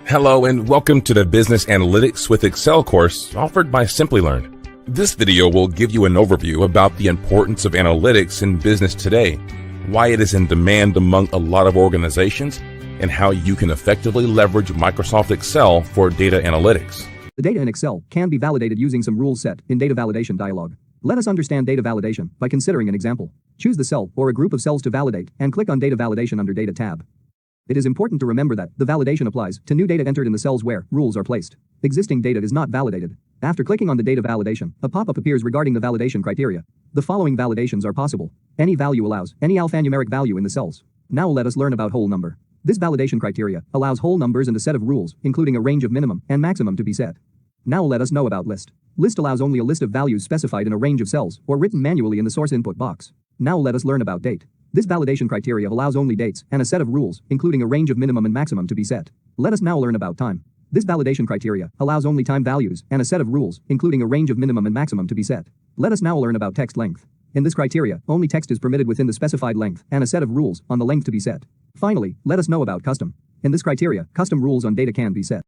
Hello and welcome to the Business Analytics with Excel course offered by SimplyLearn. This video will give you an overview about the importance of analytics in business today, why it is in demand among a lot of organizations, and how you can effectively leverage Microsoft Excel for data analytics. The data in Excel can be validated using some rules set in data validation dialog. Let us understand data validation by considering an example. Choose the cell or a group of cells to validate and click on Data Validation under Data tab. It is important to remember that the validation applies to new data entered in the cells where rules are placed. Existing data is not validated. After clicking on the data validation, a pop-up appears regarding the validation criteria. The following validations are possible. Any value allows any alphanumeric value in the cells. Now let us learn about whole number. This validation criteria allows whole numbers and a set of rules, including a range of minimum and maximum to be set. Now let us know about list. List allows only a list of values specified in a range of cells or written manually in the source input box. Now let us learn about date. This validation criteria allows only dates and a set of rules, including a range of minimum and maximum to be set. Let us now learn about time. This validation criteria allows only time values and a set of rules, including a range of minimum and maximum to be set. Let us now learn about text length. In this criteria, only text is permitted within the specified length and a set of rules on the length to be set. Finally, let us know about custom. In this criteria, custom rules on data can be set.